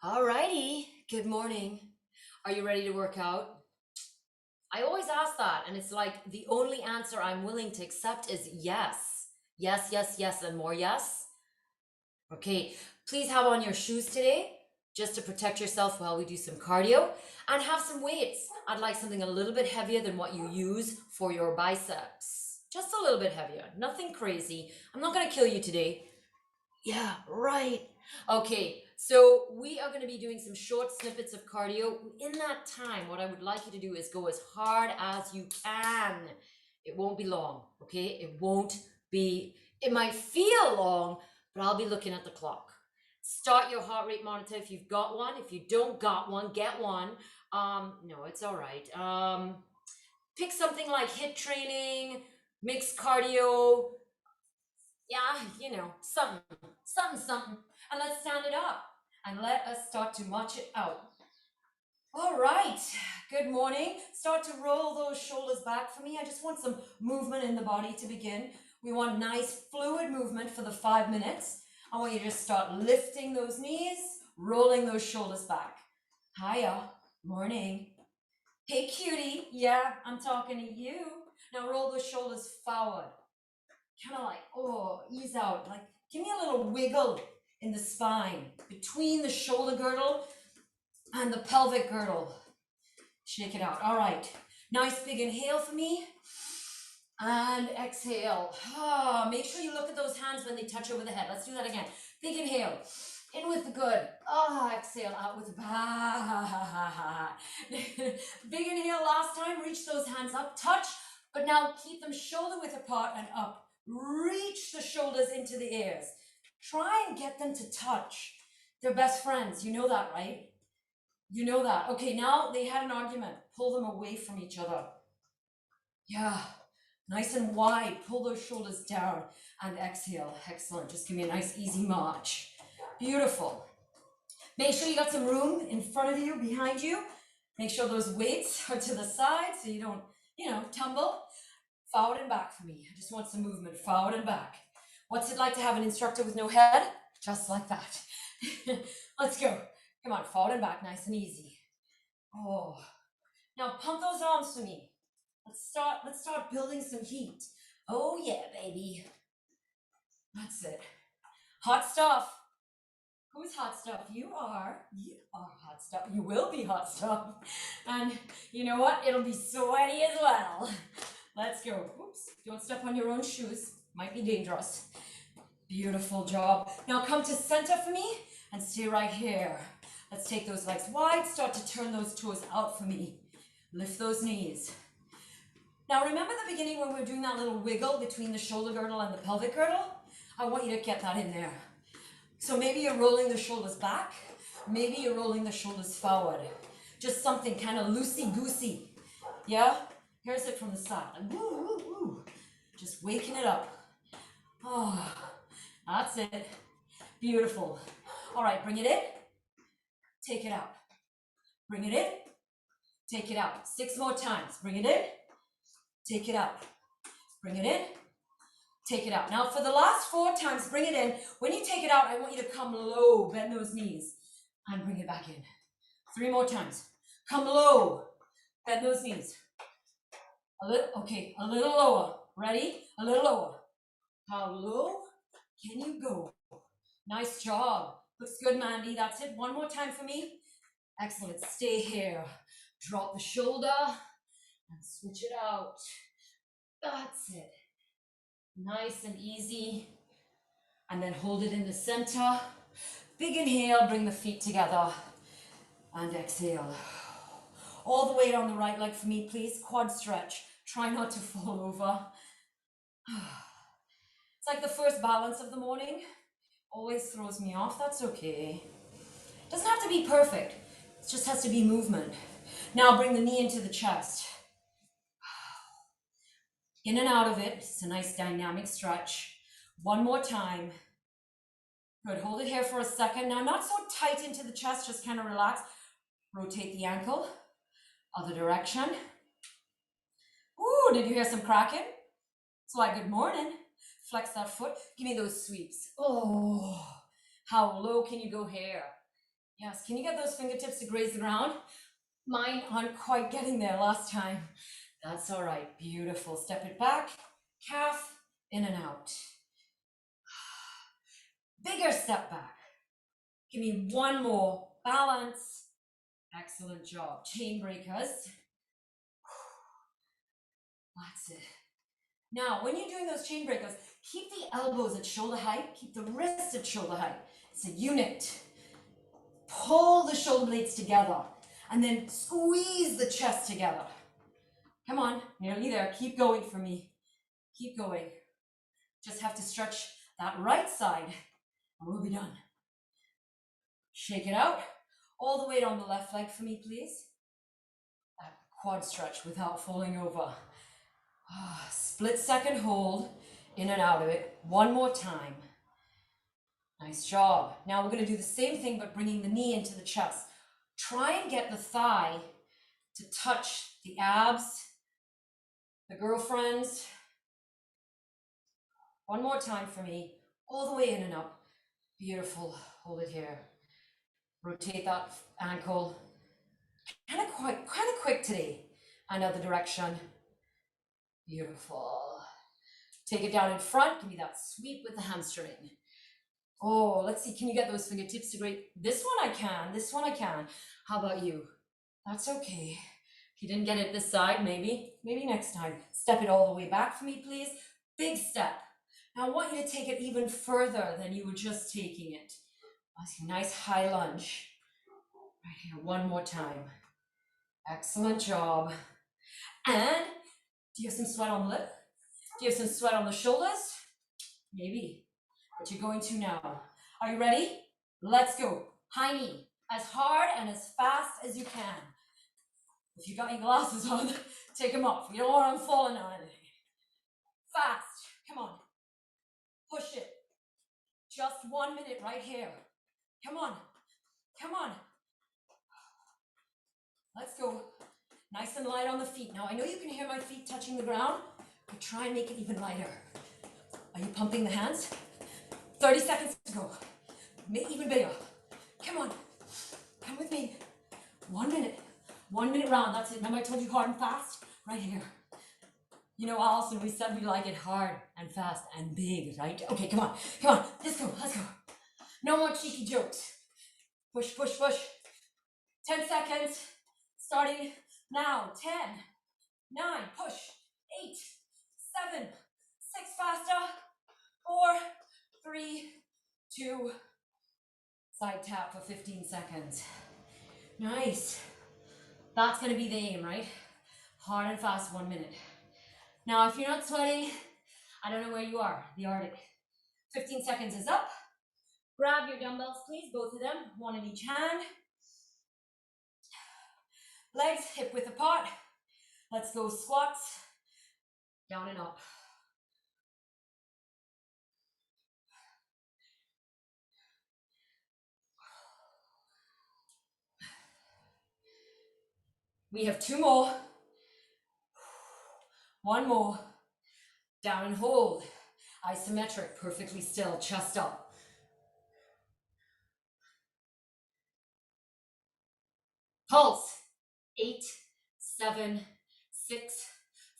Alrighty, good morning. Are you ready to work out? I always ask that, and it's like the only answer I'm willing to accept is yes. Yes, yes, yes, and more yes. Okay, please have on your shoes today just to protect yourself while we do some cardio and have some weights. I'd like something a little bit heavier than what you use for your biceps. Just a little bit heavier, nothing crazy. I'm not gonna kill you today. Yeah, right. Okay, so we are going to be doing some short snippets of cardio. In that time, what I would like you to do is go as hard as you can. It won't be long, okay? It might feel long, but I'll be looking at the clock. Start your heart rate monitor if you've got one. If you don't got one, get one. No, it's all right. Pick something like HIIT training, mixed cardio, yeah, something. And let's stand it up and let us start to march it out. All right, good morning. Start to roll those shoulders back for me. I just want some movement in the body to begin. We want nice fluid movement for the 5 minutes. I want you to just start lifting those knees, rolling those shoulders back. Hiya, morning. Hey cutie, yeah, I'm talking to you. Now roll those shoulders forward. Kind of like, ease out. Like, give me a little wiggle in the spine between the shoulder girdle and the pelvic girdle. Shake it out. All right. Nice big inhale for me. And exhale. Make sure you look at those hands when they touch over the head. Let's do that again. Big inhale. In with the good. Exhale out with the bad. Big inhale last time. Reach those hands up. Touch. But now keep them shoulder width apart and up. Reach the shoulders into the ears. Try and get them to touch. They're best friends. You know that, right? You know that. Okay, now they had an argument. Pull them away from each other. Yeah. Nice and wide. Pull those shoulders down and exhale. Excellent. Just give me a nice easy march. Beautiful. Make sure you got some room in front of you, behind you. Make sure those weights are to the side so you don't, tumble. Forward and back for me. I just want some movement. Forward and back. What's it like to have an instructor with no head? Just like that. Let's go. Come on, forward and back, nice and easy. Oh. Now pump those arms for me. Let's start building some heat. Oh yeah, baby. That's it. Hot stuff. Who's hot stuff? You are hot stuff. You will be hot stuff. And you know what? It'll be sweaty as well. Let's go. Oops. Don't step on your own shoes. Might be dangerous. Beautiful job. Now come to center for me and stay right here. Let's take those legs wide. Start to turn those toes out for me. Lift those knees. Now remember the beginning when we were doing that little wiggle between the shoulder girdle and the pelvic girdle? I want you to get that in there. So maybe you're rolling the shoulders back. Maybe you're rolling the shoulders forward. Just something kind of loosey-goosey. Yeah? Here's it from the side. Like, woo, woo, woo. Just waking it up. Oh, that's it. Beautiful. All right, bring it in. Take it out. Bring it in. Take it out. 6 more times. Bring it in. Take it out. Bring it in. Take it out. Now for the last 4 times, bring it in. When you take it out, I want you to come low, bend those knees, and bring it back in. 3 more times. Come low, bend those knees. A little lower. Ready? A little lower. How low can you go? Nice job. Looks good, Mandy. That's it. 1 more time for me. Excellent. Stay here. Drop the shoulder and switch it out. That's it. Nice and easy. And then hold it in the center. Big inhale, bring the feet together. And exhale. All the weight on the right leg for me, please. Quad stretch. Try not to fall over. It's like the first balance of the morning. Always throws me off. That's okay. Doesn't have to be perfect. It just has to be movement. Now bring the knee into the chest. In and out of it. It's a nice dynamic stretch. 1 more time. Good. Hold it here for a second. Now, not so tight into the chest. Just kind of relax. Rotate the ankle. Other direction. Ooh, did you hear some cracking? It's like good morning. Flex that foot. Give me those sweeps. Oh, how low can you go here? Yes, can you get those fingertips to graze the ground? Mine aren't quite getting there last time. That's all right. Beautiful. Step it back, calf, in and out. Bigger step back. Give me one more. Balance. Excellent job. Chain breakers. That's it. Now, when you're doing those chain breakers, keep the elbows at shoulder height, keep the wrists at shoulder height. It's a unit. Pull the shoulder blades together and then squeeze the chest together. Come on, nearly there. Keep going for me. Keep going. Just have to stretch that right side and we'll be done. Shake it out. All the weight on the left leg for me, please. That quad stretch without falling over. Split second hold, in and out of it. One more time. Nice job. Now we're going to do the same thing, but bringing the knee into the chest. Try and get the thigh to touch the abs, the girlfriends. One more time for me. All the way in and up. Beautiful. Hold it here. Rotate that ankle. Kind of quick today. Another direction. Beautiful. Take it down in front. Give me that sweep with the hamstring. Oh, let's see. Can you get those fingertips to great? This one I can. This one I can. How about you? That's okay. If you didn't get it this side, maybe next time. Step it all the way back for me, please. Big step. Now I want you to take it even further than you were just taking it. Nice high lunge. Right here, one more time. Excellent job. And do you have some sweat on the lip? Do you have some sweat on the shoulders? Maybe, but you're going to now. Are you ready? Let's go. High knee, as hard and as fast as you can. If you got your glasses on, take them off. You don't want them falling on anything. Fast, come on. Push it. Just 1 minute right here. Come on, come on. Let's go. Nice and light on the feet. Now I know you can hear my feet touching the ground, but try and make it even lighter. Are you pumping the hands? 30 seconds to go. Make it even bigger. Come on, come with me. 1 minute. 1 minute round, that's it. Remember I told you hard and fast? Right here. You know, Allison, we said we like it hard and fast and big, right? Okay, come on, let's go. No more cheeky jokes. Push, push, push. 10 seconds, starting now. 10, 9, push, 8, 7, 6, faster, 4, 3, 2, side tap for 15 seconds. Nice. That's gonna be the aim, right? Hard and fast, 1 minute. Now, if you're not sweating, I don't know where you are, the Arctic. 15 seconds is up. Grab your dumbbells, please, both of them, one in each hand. Legs hip width apart. Let's go squats, down and up. We have 2 more. 1 more. Down and hold. Isometric, perfectly still, chest up. Pulse. 8, 7, 6,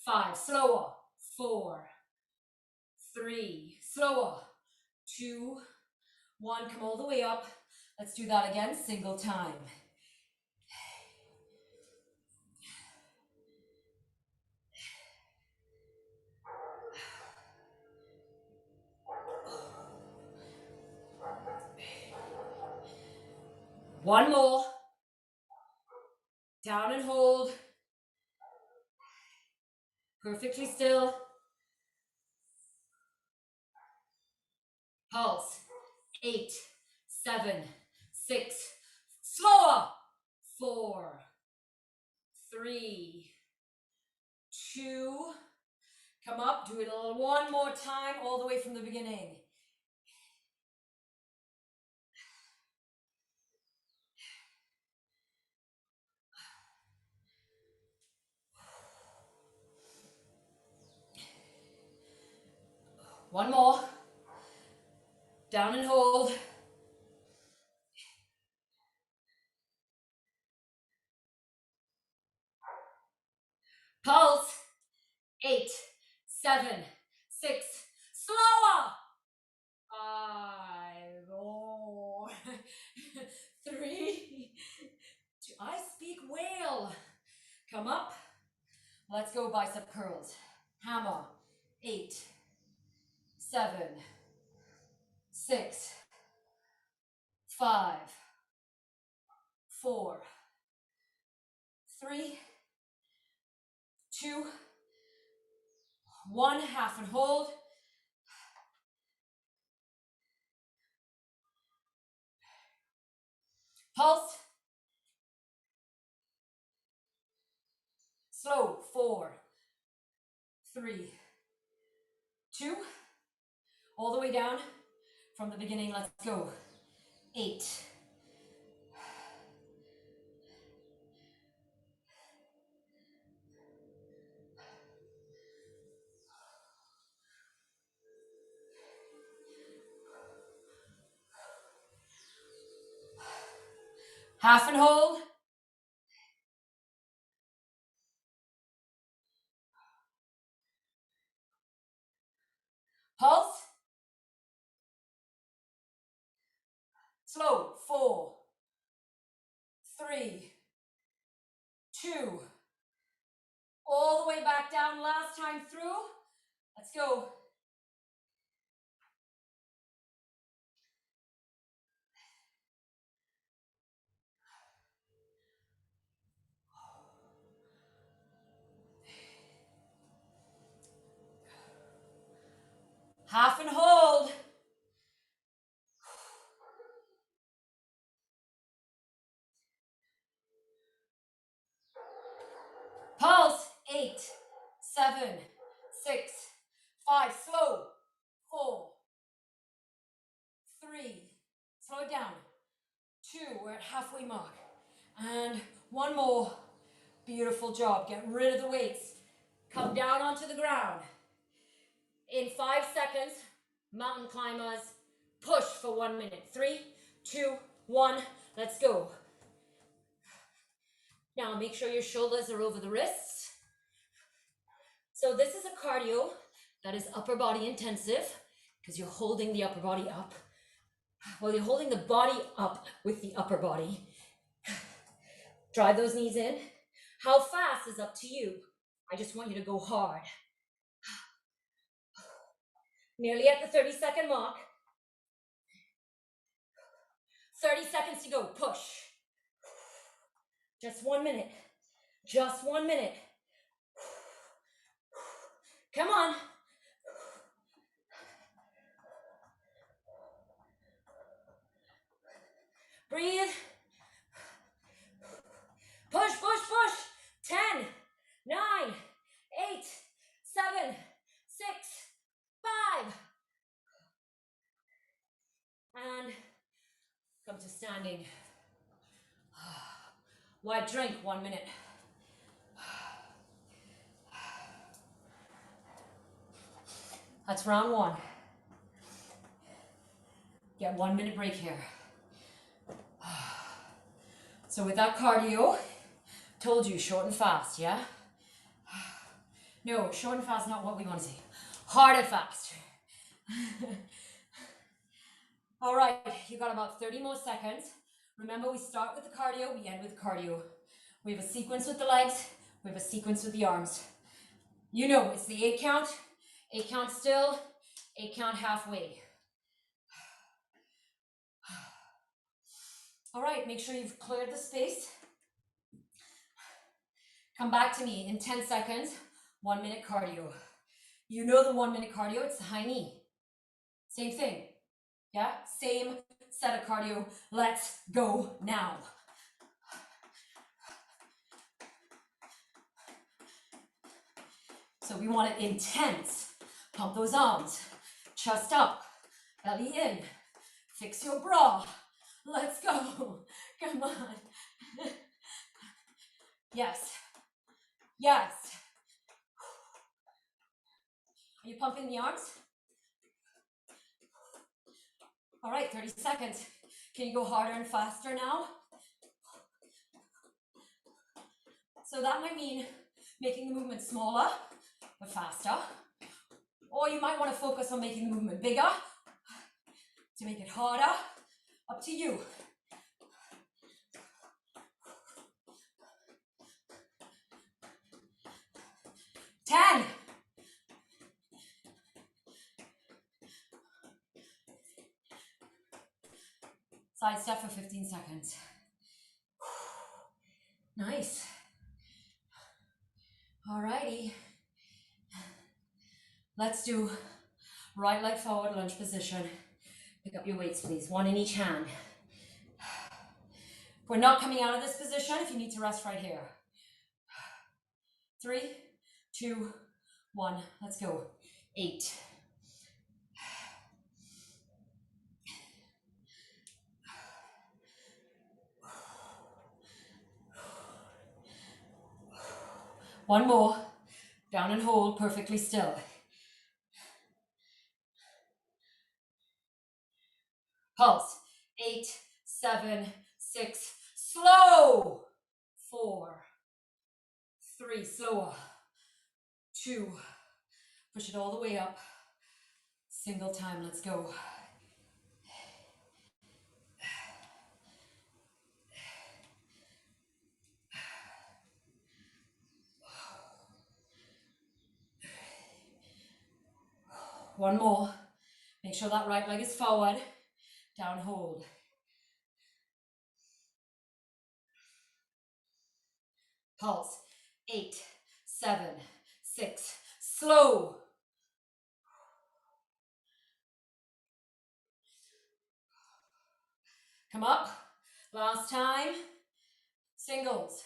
5. Slower. 4, 3. Slower. 2, 1. Come all the way up. Let's do that again, single time. One more. Down and hold. Perfectly still. Pulse. 8, 7, 6. Slower. 4, 3, 2. Come up. Do it a little one more time, all the way from the beginning. One more. Down and hold. Pulse. 8, 7, 6. Slower. 5, 4, 3, 2. I speak whale. Come up. Let's go bicep curls. Hammer. 8, 7, 6, 5, 4, 3, 2, 1. Half and hold. Pulse. Slow. 4, 3, 2. All the way down from the beginning. Let's go. 8. Half and hold. Pulse. Slow. 4, 3, 2. All the way back down. Last time through. Let's go. Half and hold. Pulse. 8, 7, 6, 5. Slow. 4, 3. Slow it down. 2. We're at halfway mark. And 1 more. Beautiful job. Get rid of the weights. Come down onto the ground. In 5 seconds, mountain climbers, push for 1 minute. 3, 2, 1. Let's go. Now make sure your shoulders are over the wrists. So this is a cardio that is upper body intensive because you're holding the upper body up. Well, you're holding the body up with the upper body. Drive those knees in. How fast is up to you. I just want you to go hard. Nearly at the 30-second mark. 30 seconds to go. Push. Just 1 minute. Just 1 minute. Come on. Breathe. Push, push, push. 10, 9, 8, 7, 6, 5. And come to standing. White drink, 1 minute. That's round 1. Get 1 minute break here. So with that cardio, told you short and fast, yeah? No, short and fast, not what we want to see. Hard and fast. All right, you got about 30 more seconds. Remember, we start with the cardio, we end with cardio. We have a sequence with the legs, we have a sequence with the arms. You know, it's the 8 count still, 8 count halfway. All right, make sure you've cleared the space. Come back to me in 10 seconds, 1 minute cardio. You know the 1 minute cardio, it's the high knee. Same thing, yeah? Same set of cardio. Let's go now. So we want it intense. Pump those arms, chest up, belly in, fix your bra. Let's go. Come on. Yes. Yes. Are you pumping the arms? All right, 30 seconds. Can you go harder and faster now? So that might mean making the movement smaller but faster. Or you might want to focus on making the movement bigger to make it harder. Up to you. 10. Side step for 15 seconds. Nice. Alrighty. Let's do right leg forward, lunge position. Pick up your weights, please. One in each hand. We're not coming out of this position if you need to rest right here. 3, 2, 1. Let's go. 8. 1 more. Down and hold perfectly still. Pulse. 8, 7, 6. Slow. 4, 3. Slower. 2. Push it all the way up. Single time. Let's go. One more. Make sure that right leg is forward. Down, hold. Pulse. 8, 7, 6. Slow. Come up. Last time. Singles.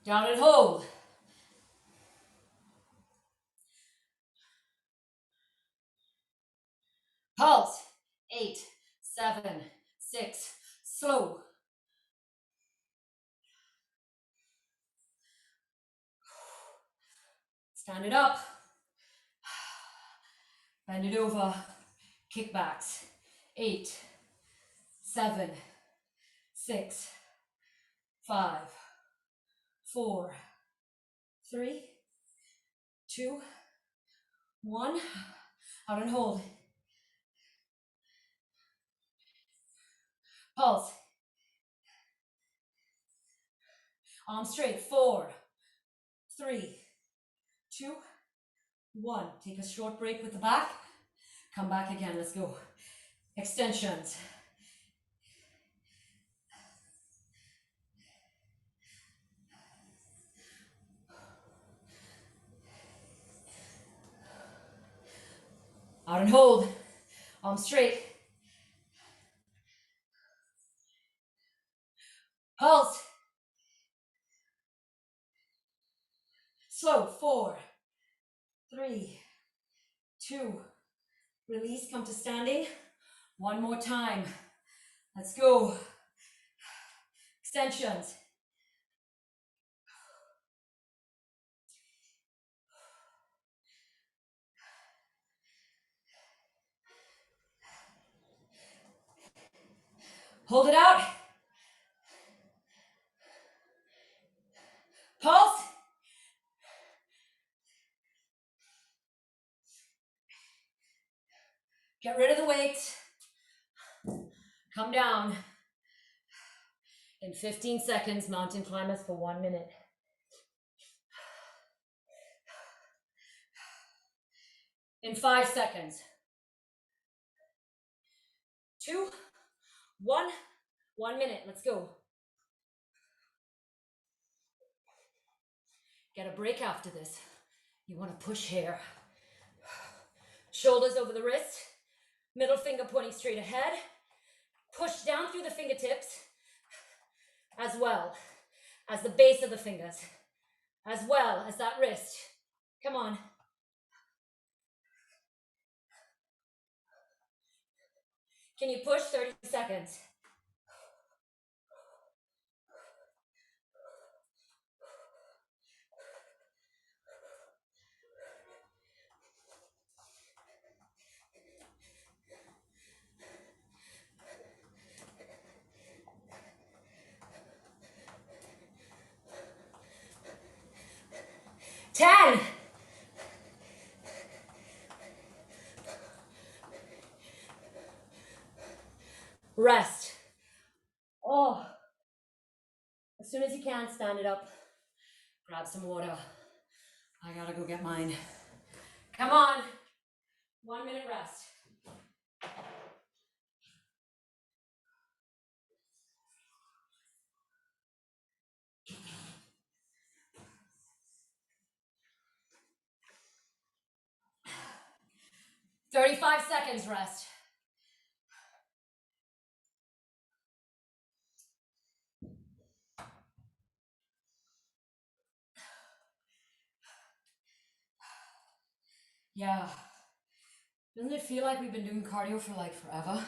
Down and hold. Pulse. 8, 7, 6. Slow. Stand it up. Bend it over. Kickbacks. 8, 7, 6, 5, 4, 3, 2, 1. Out and hold. Pulse. Arms straight. 4, 3, 2, 1. Take a short break with the back. Come back again. Let's go. Extensions. Out and hold. Arms straight. Pulse. Slow. 4, 3, 2. Release. Come to standing. One more time. Let's go. Extensions. Hold it out. Pulse. Get rid of the weight. Come down. In 15 seconds, mountain climbers for 1 minute. In 5 seconds. 2, 1. 1 minute. Let's go. Get a break after this. You want to push here. Shoulders over the wrist. Middle finger pointing straight ahead. Push down through the fingertips as well as the base of the fingers, as well as that wrist. Come on. Can you push 30 seconds? Rest. Oh, as soon as you can, stand it up. Grab some water. I gotta go get mine. Come on. 1 minute rest. "35 seconds rest." Yeah. Doesn't it feel like we've been doing cardio for like forever?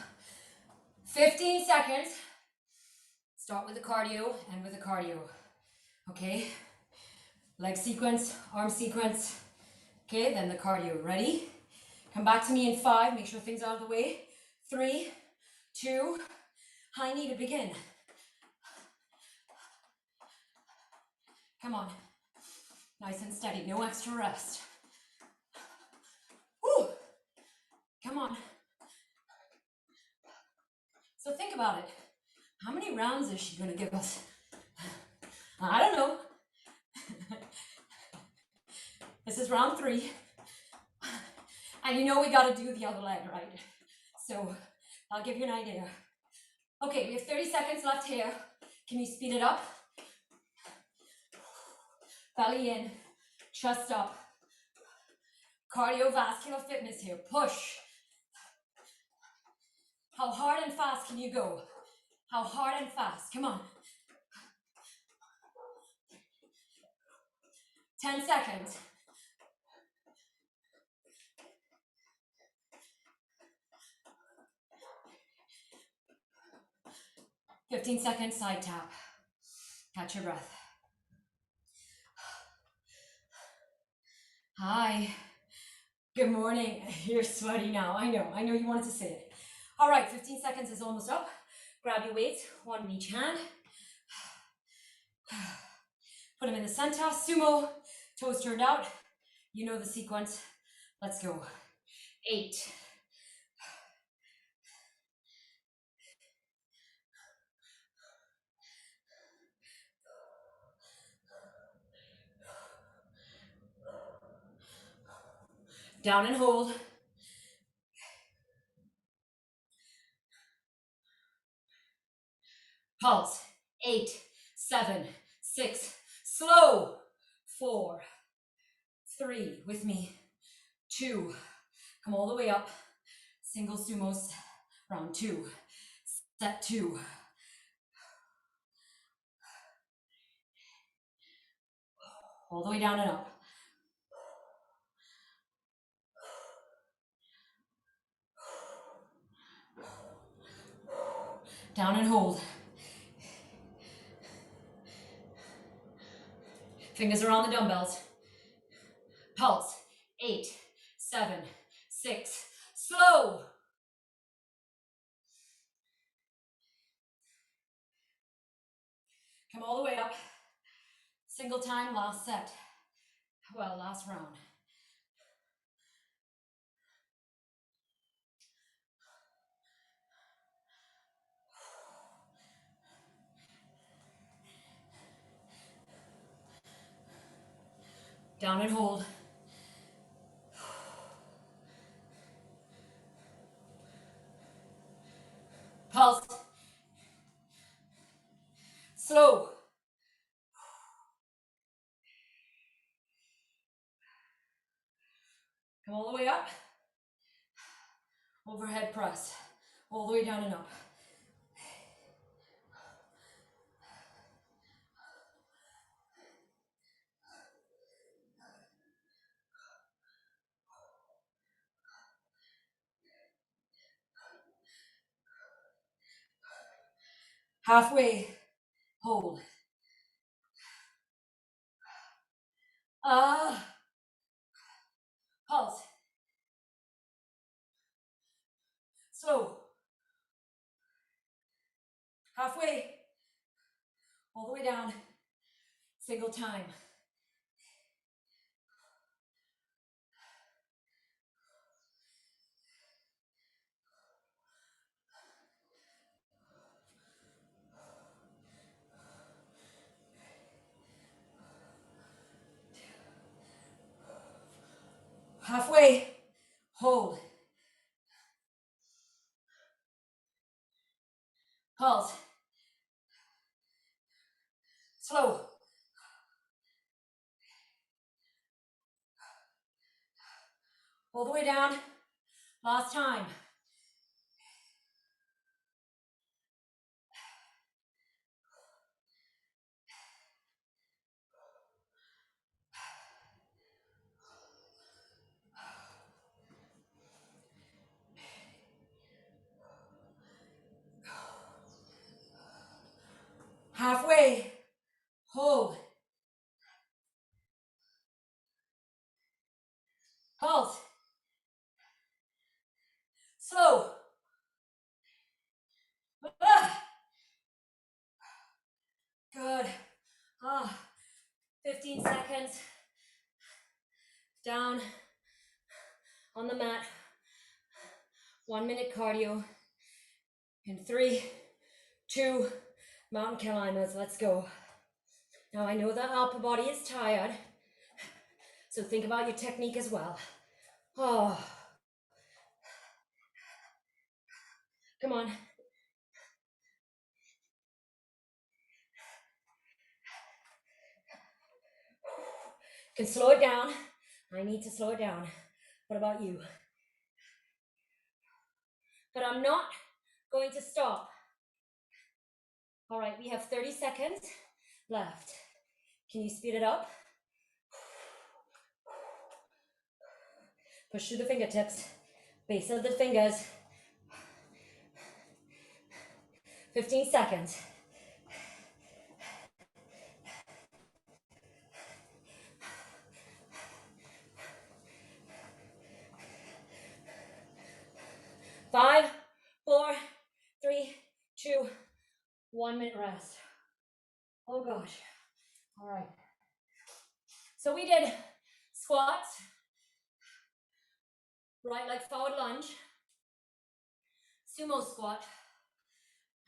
15 seconds. Start with the cardio, end with the cardio. Okay? Leg sequence, arm sequence. Okay, then the cardio. Ready? Come back to me in 5. Make sure things are out of the way. 3, 2, high knee to begin. Come on. Nice and steady. No extra rest. Woo! Come on. So think about it. How many rounds is she going to give us? I don't know. This is round 3. And you know we got to do the other leg, right? So I'll give you an idea. Okay, we have 30 seconds left here. Can you speed it up? Belly in, chest up. Cardiovascular fitness here. Push. How hard and fast can you go? How hard and fast? Come on. 10 seconds. "15 seconds, side tap. Catch your breath. Hi. Good morning. You're sweaty now. I know you wanted to say it. All right, 15 seconds is almost up. Grab your weights, one in each hand. Put them in the center, sumo, toes turned out. You know the sequence. Let's go. 8. Down and hold. Pulse. 8, 7, 6. Slow. 4, 3. With me. 2. Come all the way up. Single sumos. Round 2. Set 2. All the way down and up. Down and hold. Fingers are on the dumbbells. Pulse. 8, 7, 6. Slow. Come all the way up. Single time, last set. Well, last round. Down and hold. Pulse. Slow. Come all the way up. Overhead press. All the way down and up. Halfway. Hold. Pulse. Slow. Halfway. All the way down. Single time. Pulse. Slow. All the way down. Last time. Halfway. Hold. Pulse. Slow. Ah, good. 15 seconds. Down on the mat. 1 minute cardio. In 3, 2, mountain climbers. Let's go. Now I know that upper body is tired, so think about your technique as well. Oh, come on. Can slow it down. I need to slow it down. What about you? But I'm not going to stop. All right, we have 30 seconds left. Can you speed it up? Push through the fingertips, base of the fingers. 15 seconds. Five, 4, 3, 2, 1 minute rest. Oh gosh. All right. So we did squats, right leg forward lunge, sumo squat,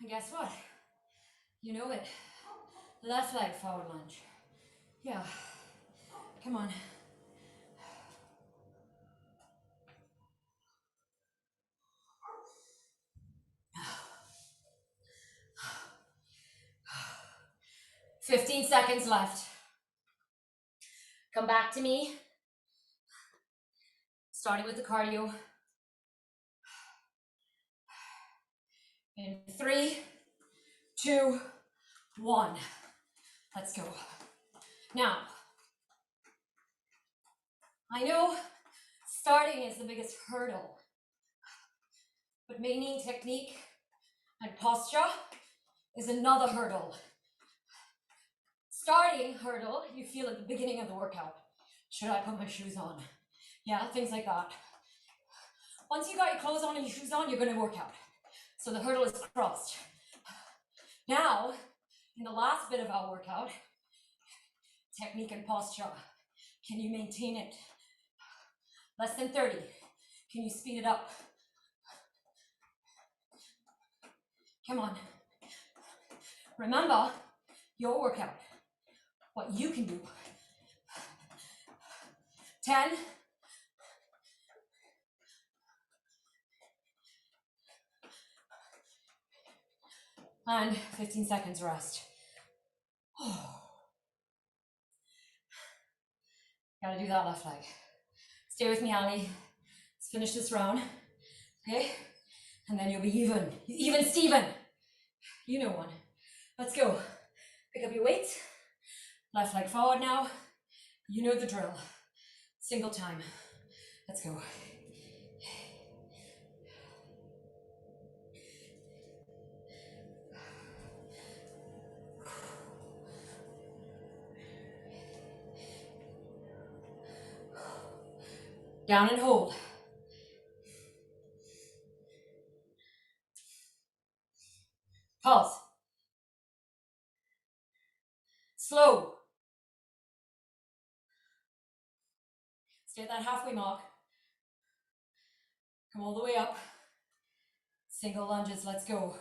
and guess what? You know it. Left leg forward lunge. Yeah. Come on. "15 seconds left. Come back to me. Starting with the cardio. In 3, 2, 1. Let's go. Now, I know starting is the biggest hurdle, but maintaining technique and posture is another hurdle. Starting hurdle, you feel at the beginning of the workout. Should I put my shoes on? Yeah, things like that. Once you got your clothes on and your shoes on, you're going to work out. So the hurdle is crossed. Now, in the last bit of our workout, technique and posture. Can you maintain it? Less than 30. Can you speed it up? Come on. Remember your workout, what you can do. 10. And 15 seconds rest. Oh. Gotta do that left leg. Stay with me, Ali. Let's finish this round. Okay? And then you'll be even. Even Steven. You know one. Let's go. Pick up your weights. Left leg forward now. You know the drill. Single time. Let's go. Down and hold. Pulse. Slow. Stay at that halfway mark. Come all the way up. Single lunges, let's go.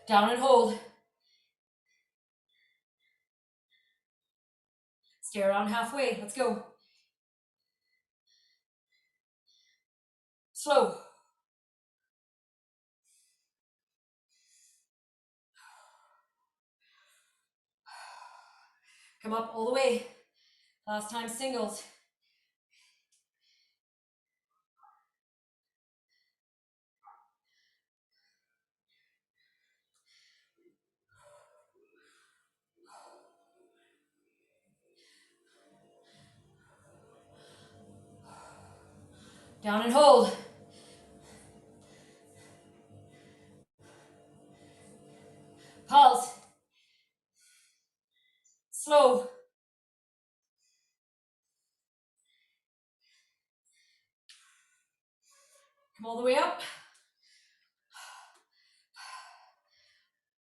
Down and hold. Stay around halfway. Let's go. Slow. Come up all the way. Last time singles. Down and hold. Pulse. Slow. Come all the way up.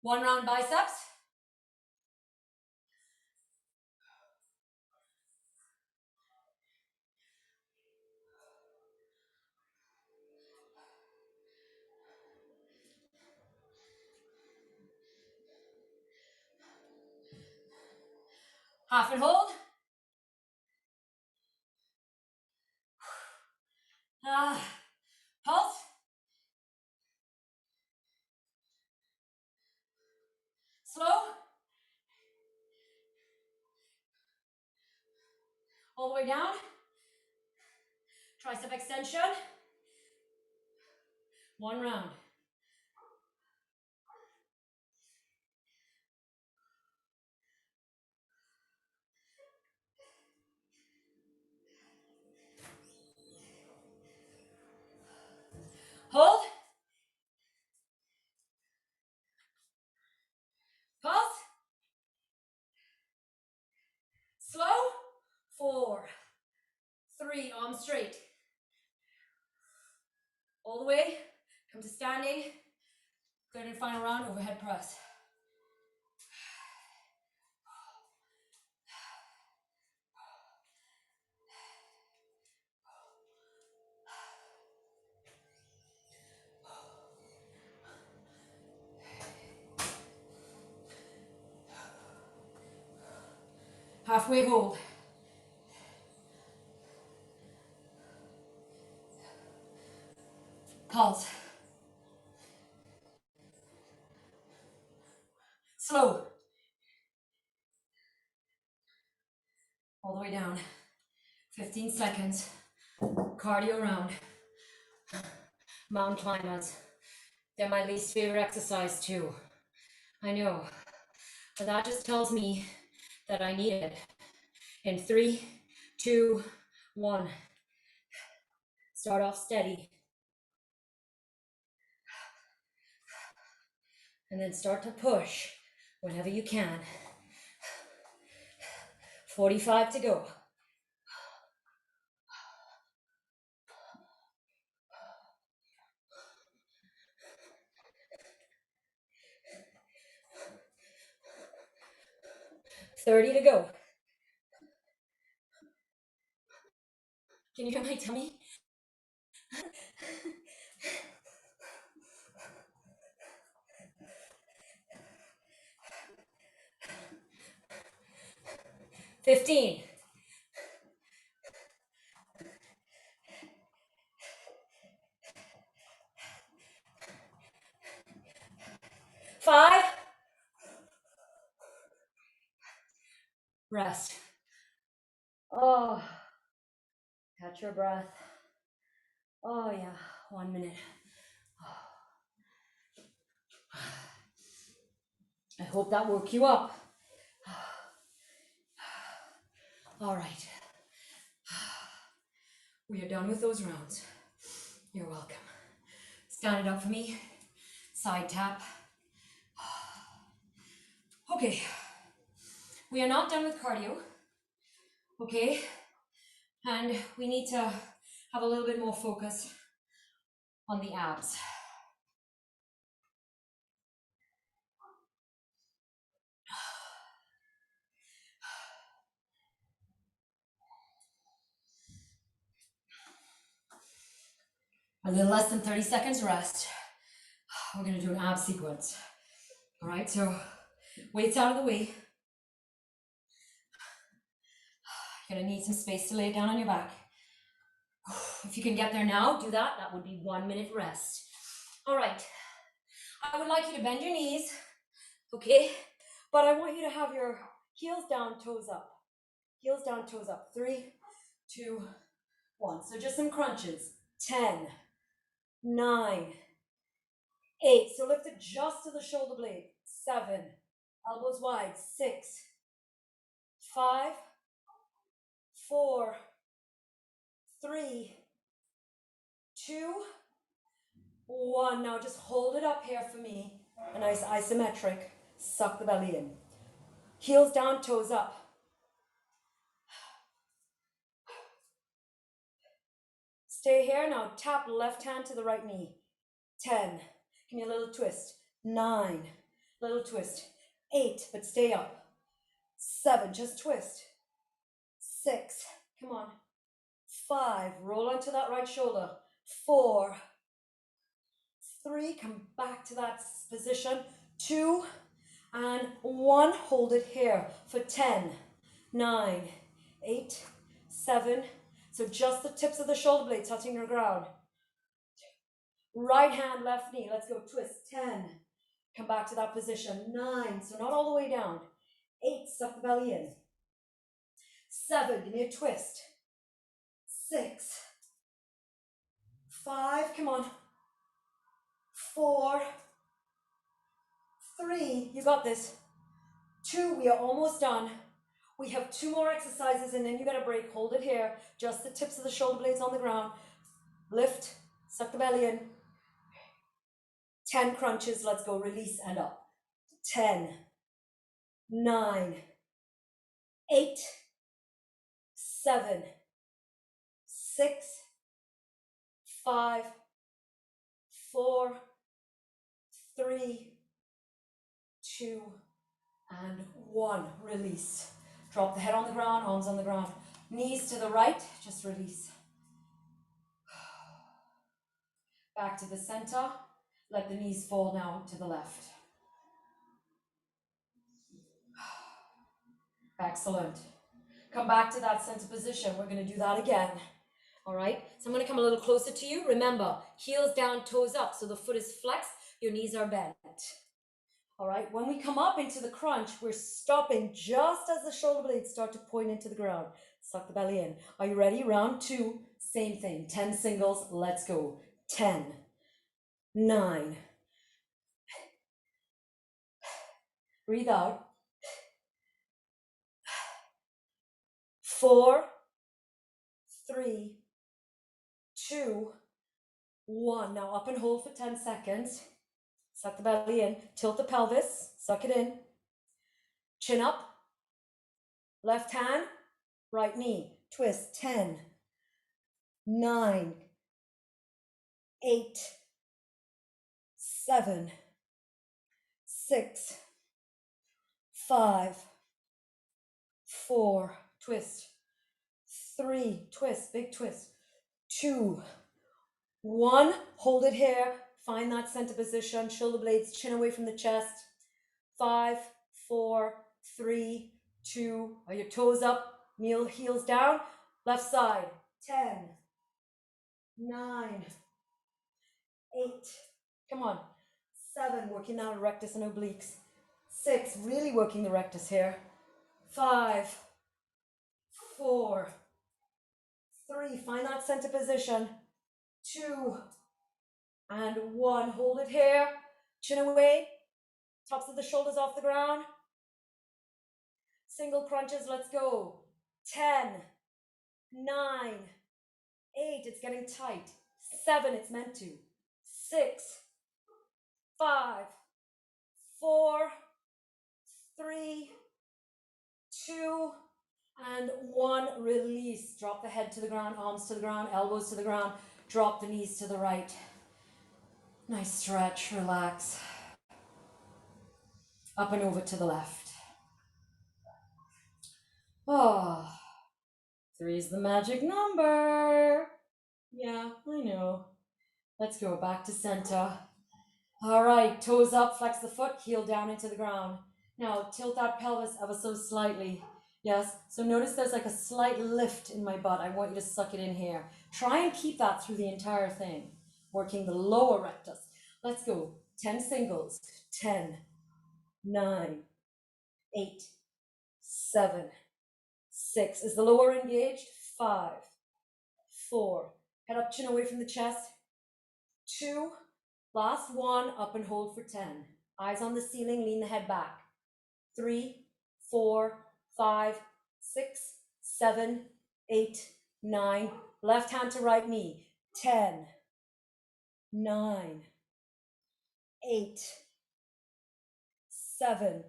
1 round biceps. Half and hold. Pulse. Slow. All the way down. Tricep extension. 1 round. Hold. Pulse. Slow. 4, 3, arms straight. All the way. Come to standing. Third and final round, overhead press. Halfway hold. Pulse. Slow. All the way down. 15 seconds. Cardio round. Mountain climbers. They're my least favorite exercise too. I know. But that just tells me that I need it. In 3, 2, 1. Start off steady. And then start to push whenever you can. 45 to go. $30 to go. Can you hear my tummy? $15. 5. Rest. Oh, catch your breath. Oh yeah, 1 minute. I hope that woke you up. All right. We are done with those rounds. You're welcome. Stand it up for me. Side tap. Okay. We are not done with cardio. Okay. And we need to have a little bit more focus on the abs. A little less than 30 seconds rest. We're gonna do an ab sequence. All right, so weights out of the way. You're gonna need some space to lay down on your back. If you can get there now, do that. That would be 1 minute rest. All right. I would like you to bend your knees, okay? But I want you to have your heels down, toes up. Heels down, toes up. 3, 2, 1. So just some crunches. 10, 9, 8. So lift it just to the shoulder blade. 7, elbows wide. 6, 5, 4, 3, 2, 1. Now just hold it up here for me. A nice isometric. Suck the belly in. Heels down, toes up. Stay here. Now tap left hand to the right knee. 10. Give me a little twist. 9. Little twist. 8. But stay up. 7. Just twist. 6. Come on. 5. Roll onto that right shoulder. 4. 3. Come back to that position. 2. And 1. Hold it here for 10. 9. 8. 7. So just the tips of the shoulder blades touching the ground. Right hand, left knee. Let's go. Twist. 10. Come back to that position. 9. So not all the way down. 8. Suck the belly in. 7. Give me a twist. 6. 5. Come on. 4. 3. You got this. 2. We are almost done. We have 2 more exercises and then you got a break. Hold it here. Just the tips of the shoulder blades on the ground. Lift. Suck the belly in. 10 crunches. Let's go. Release and up. 10. 9. 8. 7. 6. 5. 4. 3. 2. And 1. Release. Drop the head on the ground, arms on the ground. Knees to the right, just release. Back to the center. Let the knees fall now to the left. Excellent. Come back to that center position. We're going to do that again. All right. So I'm going to come a little closer to you. Remember, heels down, toes up. So the foot is flexed, your knees are bent. All right. When we come up into the crunch, we're stopping just as the shoulder blades start to point into the ground. Suck the belly in. Are you ready? Round 2. Same thing. 10 singles. Let's go. 10. 9. Breathe out. 4, 3, 2, 1. Now up and hold for 10 seconds. Suck the belly in. Tilt the pelvis. Suck it in. Chin up. Left hand. Right knee. Twist. 10, 9, 8, 7, 6, 5, 4. Twist. 3. Twist. Big twist. 2, 1. Hold it here. Find that center position. Shoulder blades, chin away from the chest. 5, 4, 3, 2. Are your toes up? Kneel, heels down. Left side. 10, 9, 8. Come on. 7. Working out rectus and obliques. 6. Really working the rectus here. 5, 4, 3. Find that center position. 2 and 1. Hold it here. Chin away. Tops of the shoulders off the ground. Single crunches. Let's go. 10, 9, 8. It's getting tight. 7. It's meant to. 6, 5, 4, 3, 2, and 1. Release. Drop the head to the ground, arms to the ground, elbows to the ground. Drop the knees to the right. Nice stretch. Relax. Up and over to the left. Oh, 3 is the magic number. Yeah, I know. Let's go back to center. All right, toes up, flex the foot, heel down into the ground. Now tilt that pelvis ever so slightly. Yes, so notice there's like a slight lift in my butt. I want you to suck it in here. Try and keep that through the entire thing, working the lower rectus. Let's go. 10 singles. 10, 9, 8, 7, 6. Is the lower engaged? 5, 4. Head up, chin away from the chest. 2. Last one, up and hold for 10. Eyes on the ceiling, lean the head back. 3, 4, 5, 6, 7, 8, 9. Left hand to right knee. 10, 9, 8, 7.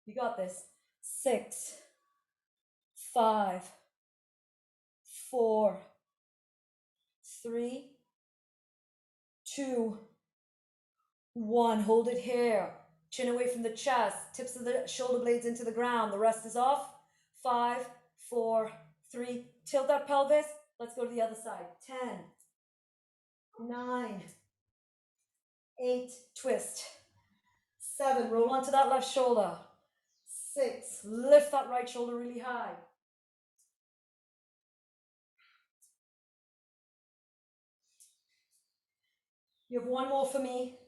You got this. 6, 5, 4, 3, 2, 1. Hold it here. Chin away from the chest. Tips of the shoulder blades into the ground. The rest is off. 5, 4, 3. Tilt that pelvis. Let's go to the other side. 10, 9, 8. Twist. 7. Roll onto that left shoulder. 6. Lift that right shoulder really high. You have one more for me.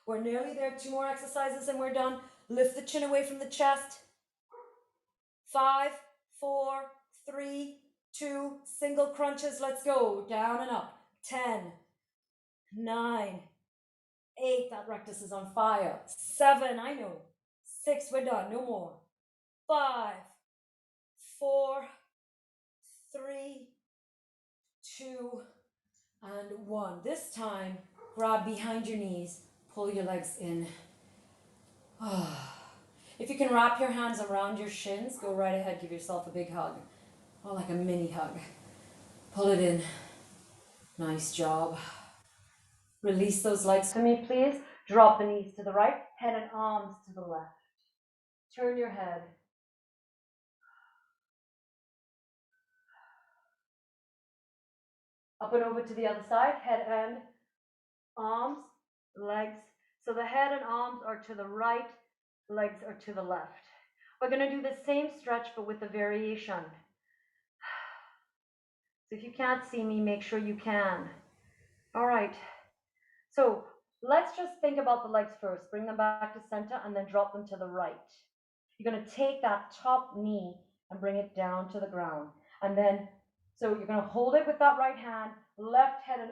We're nearly there. 2 more exercises and we're done. Lift the chin away from the chest. 5, 4, 3, 2. Single crunches. Let's go. Down and up. 10, 9, 8. That rectus is on fire. 7. I know. 6. We're done. No more. 5, 4, 3, 2, and 1. This time, grab behind your knees. Pull your legs in. If you can wrap your hands around your shins, go right ahead. Give yourself a big hug. Oh, like a mini hug. Pull it in. Nice job. Release those legs for me, please. Drop the knees to the right, head and arms to the left. Turn your head. Up and over to the other side, head and arms, legs. So the head and arms are to the right, legs are to the left. We're going to do the same stretch, but with a variation. So if you can't see me, make sure you can. All right. So let's just think about the legs first. Bring them back to center and then drop them to the right. You're going to take that top knee and bring it down to the ground. And then, so you're going to hold it with that right hand, left head and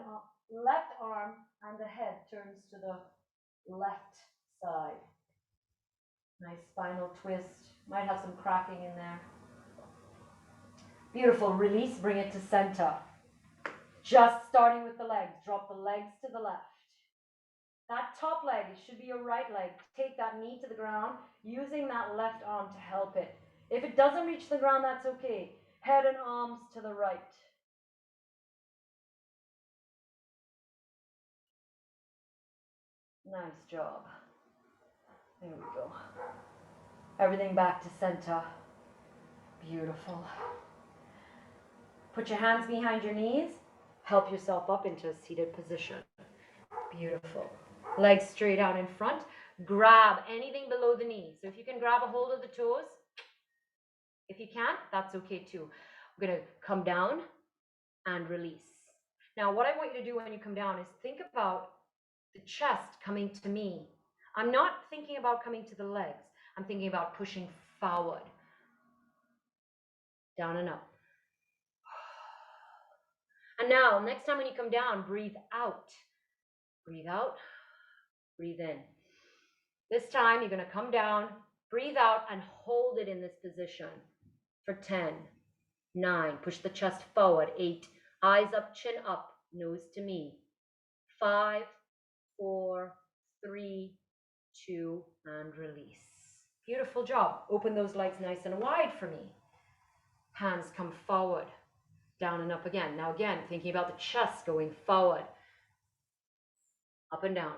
left arm, and the head turns to the left side. Nice spinal twist. Might have some cracking in there. Beautiful. Release, bring it to center. Just starting with the legs. Drop the legs to the left. That top leg, it should be your right leg. Take that knee to the ground, using that left arm to help it. If it doesn't reach the ground, that's okay. Head and arms to the right. Nice job. There we go. Everything back to center. Beautiful. Put your hands behind your knees. Help yourself up into a seated position. Beautiful. Legs straight out in front. Grab anything below the knee. So if you can grab a hold of the toes, if you can't, that's okay too. We're going to come down and release. Now, what I want you to do when you come down is think about the chest coming to me. I'm not thinking about coming to the legs. I'm thinking about pushing forward. Down and up. And now, next time when you come down, breathe out. Breathe out. Breathe in. This time, you're going to come down, breathe out, and hold it in this position for 10, 9. Push the chest forward. 8. Eyes up, chin up, nose to me. 5, 4, 3, 2, and release. Beautiful job. Open those legs nice and wide for me. Hands come forward, down and up again. Now again, thinking about the chest going forward, up and down.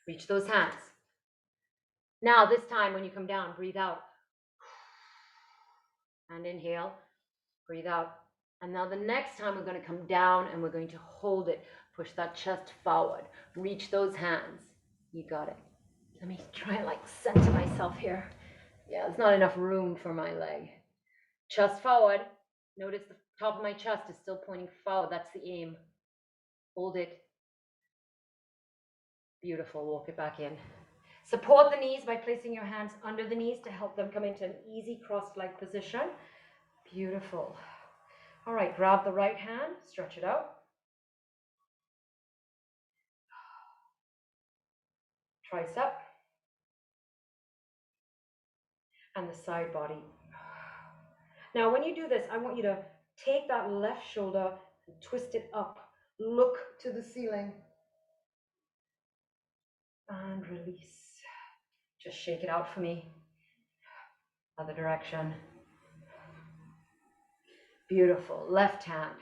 Reach those hands. Now this time when you come down, breathe out. And inhale, breathe out. And now the next time we're going to come down and we're going to hold it. Push that chest forward. Reach those hands. You got it. Let me try and like center myself here. Yeah, there's not enough room for my leg. Chest forward. Notice the top of my chest is still pointing forward. That's the aim. Hold it. Beautiful. Walk it back in. Support the knees by placing your hands under the knees to help them come into an easy crossed leg position. Beautiful. All right, grab the right hand, stretch it out. Tricep. And the side body. Now, when you do this, I want you to take that left shoulder and twist it up. Look to the ceiling. And release. Just shake it out for me. Other direction. Beautiful. Left hand.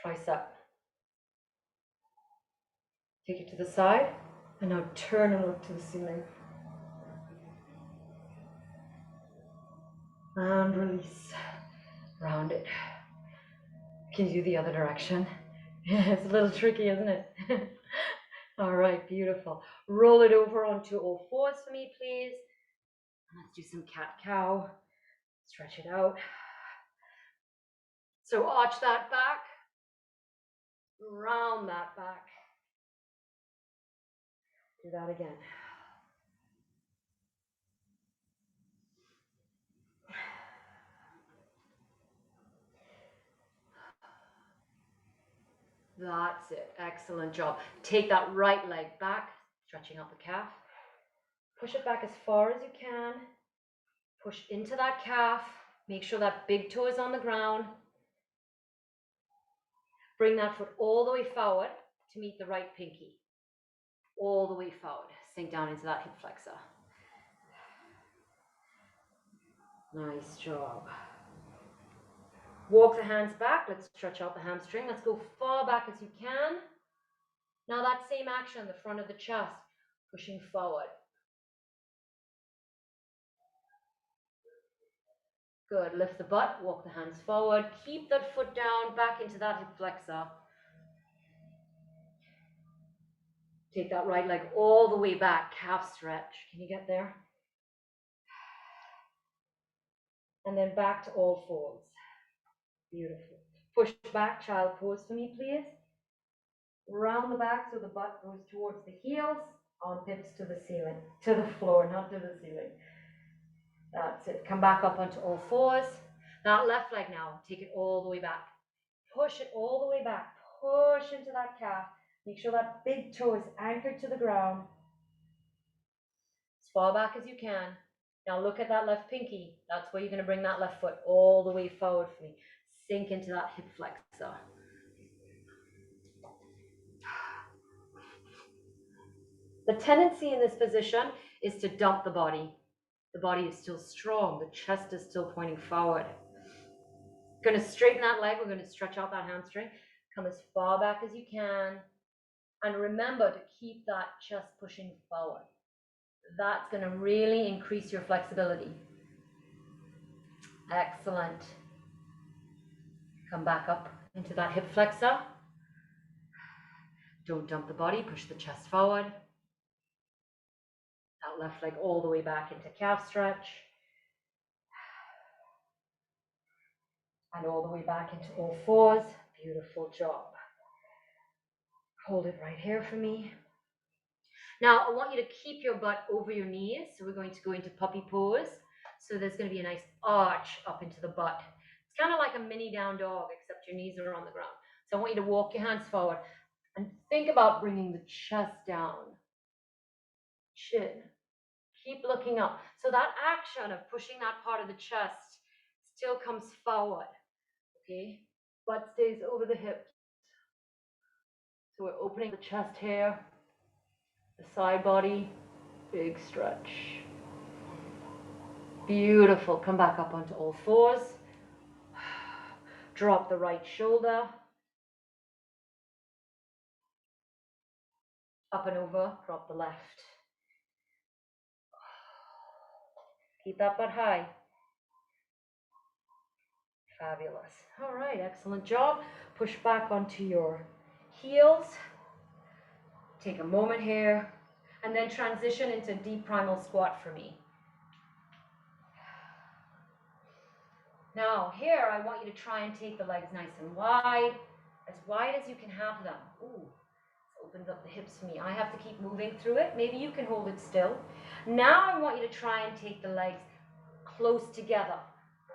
Tricep. Take it to the side. And now turn and look to the ceiling. And release. Round it. Can you do the other direction? It's a little tricky, isn't it? All right, beautiful. Roll it over onto all fours for me, please. Let's do some cat-cow. Stretch it out. So arch that back. Round that back. Do that again. That's it. Excellent job. Take that right leg back, stretching out the calf. Push it back as far as you can. Push into that calf. Make sure that big toe is on the ground. Bring that foot all the way forward to meet the right pinky. All the way forward. Sink down into that hip flexor. Nice job. Walk the hands back. Let's stretch out the hamstring. Let's go far back as you can. Now that same action, the front of the chest, pushing forward. Good. Lift the butt, walk the hands forward. Keep that foot down, back into that hip flexor. Take that right leg all the way back, calf stretch. Can you get there? And then back to all fours. Beautiful. Push back, child pose for me, please. Round the back so the butt goes towards the heels, armpits to the ceiling, to the floor, not to the ceiling. That's it. Come back up onto all fours. That left leg now, take it all the way back. Push it all the way back. Push into that calf. Make sure that big toe is anchored to the ground. As far back as you can. Now look at that left pinky. That's where you're going to bring that left foot all the way forward for me. Sink into that hip flexor. The tendency in this position is to dump the body. The body is still strong. The chest is still pointing forward. Going to straighten that leg. We're going to stretch out that hamstring. Come as far back as you can. And remember to keep that chest pushing forward. That's going to really increase your flexibility. Excellent. Come back up into that hip flexor. Don't dump the body. Push the chest forward. That left leg all the way back into calf stretch. And all the way back into all fours. Beautiful job. Hold it right here for me. Now, I want you to keep your butt over your knees. So we're going to go into puppy pose. So there's going to be a nice arch up into the butt. It's kind of like a mini down dog, except your knees are on the ground. So I want you to walk your hands forward and think about bringing the chest down. Chin. Keep looking up. So that action of pushing that part of the chest still comes forward. Okay? Butt stays over the hips. So we're opening the chest here. The side body. Big stretch. Beautiful. Come back up onto all fours. Drop the right shoulder. Up and over. Drop the left. Keep that butt high. Fabulous. All right, excellent job. Push back onto your heels. Take a moment here, and then transition into deep primal squat for me. Now here, I want you to try and take the legs nice and wide as you can have them. Ooh, this opens up the hips for me. I have to keep moving through it. Maybe you can hold it still. Now I want you to try and take the legs close together,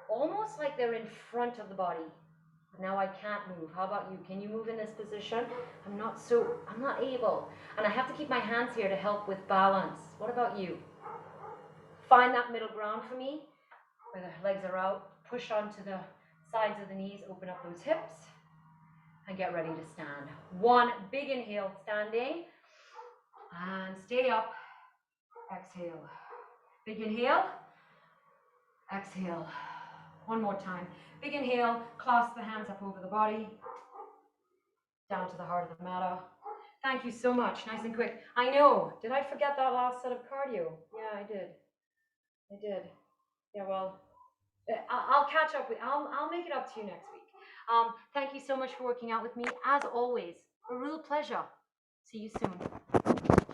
almost like they're in front of the body. Now I can't move. How about you? Can you move in this position? I'm not able. And I have to keep my hands here to help with balance. What about you? Find that middle ground for me, where the legs are out. Push onto the sides of the knees, open up those hips, and get ready to stand. One big inhale, standing, and stay up. Exhale. Big inhale, exhale. One more time. Big inhale, clasp the hands up over the body, down to the heart of the matter. Thank you so much. Nice and quick. I know. Did I forget that last set of cardio? Yeah, I did. Yeah, well, I'll catch up with. I'll make it up to you next week. Thank you so much for working out with me. As always, a real pleasure. See you soon.